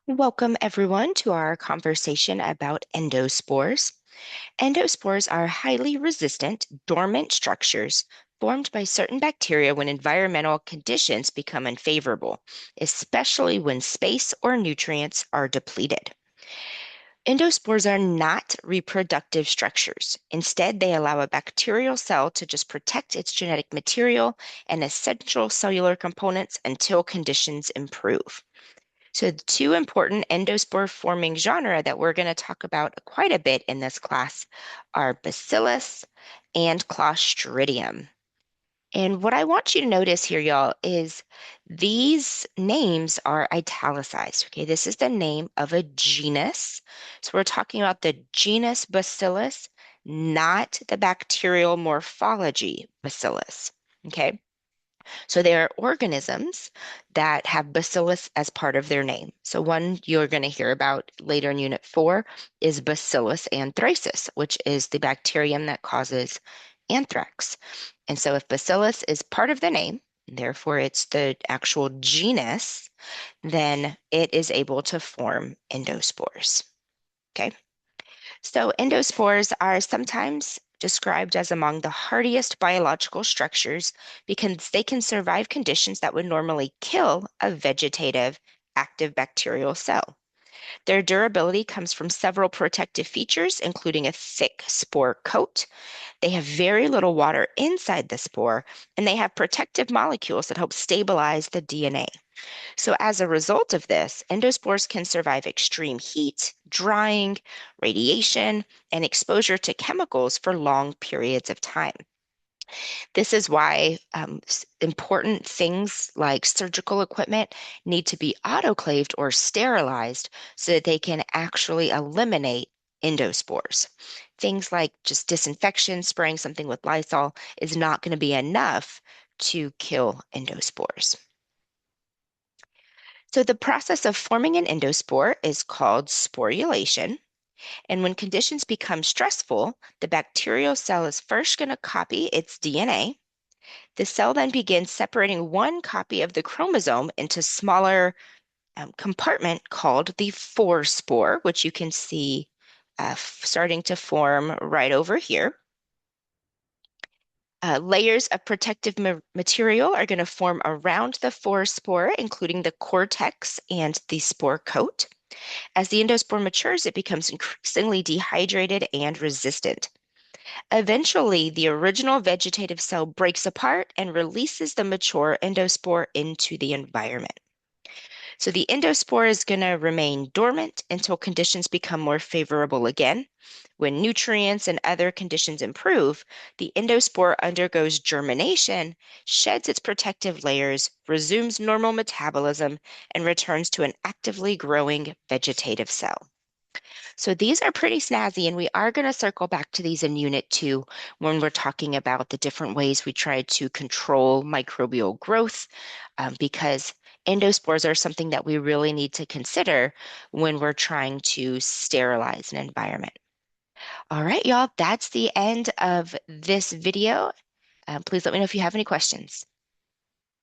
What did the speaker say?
Welcome, everyone, to our conversation about endospores. Endospores are highly resistant, dormant structures formed by certain bacteria when environmental conditions become unfavorable, especially when space or nutrients are depleted. Endospores are not reproductive structures. Instead, they allow a bacterial cell to just protect its genetic material and essential cellular components until conditions improve. So the two important endospore forming genera that we're going to talk about quite a bit in this class are Bacillus and Clostridium. And what I want you to notice here, y'all, is these names are italicized. Okay, this is the name of a genus. So we're talking about the genus Bacillus, not the bacterial morphology Bacillus. Okay. So they are organisms that have bacillus as part of their name. So one you're going to hear about later in Unit 4 is Bacillus anthracis, which is the bacterium that causes anthrax. And so if bacillus is part of the name, therefore it's the actual genus, then it is able to form endospores. Okay. So endospores are sometimes described as among the hardiest biological structures because they can survive conditions that would normally kill a vegetative active bacterial cell. Their durability comes from several protective features, including a thick spore coat. They have very little water inside the spore, and they have protective molecules that help stabilize the DNA. So as a result of this, endospores can survive extreme heat, drying, radiation, and exposure to chemicals for long periods of time. This is why important things like surgical equipment need to be autoclaved or sterilized so that they can actually eliminate endospores. Things like just disinfection, spraying something with Lysol is not going to be enough to kill endospores. So the process of forming an endospore is called sporulation. And when conditions become stressful, the bacterial cell is first going to copy its DNA. The cell then begins separating one copy of the chromosome into smaller compartment called the forespore, which you can see starting to form right over here. Layers of protective material are going to form around the forespore, including the cortex and the spore coat. As the endospore matures, it becomes increasingly dehydrated and resistant. Eventually, the original vegetative cell breaks apart and releases the mature endospore into the environment. So the endospore is going to remain dormant until conditions become more favorable again. When nutrients and other conditions improve, the endospore undergoes germination, sheds its protective layers, resumes normal metabolism, and returns to an actively growing vegetative cell. So these are pretty snazzy, and we are going to circle back to these in Unit 2 when we're talking about the different ways we try to control microbial growth, because endospores are something that we really need to consider when we're trying to sterilize an environment. All right, y'all, that's the end of this video. Please let me know if you have any questions.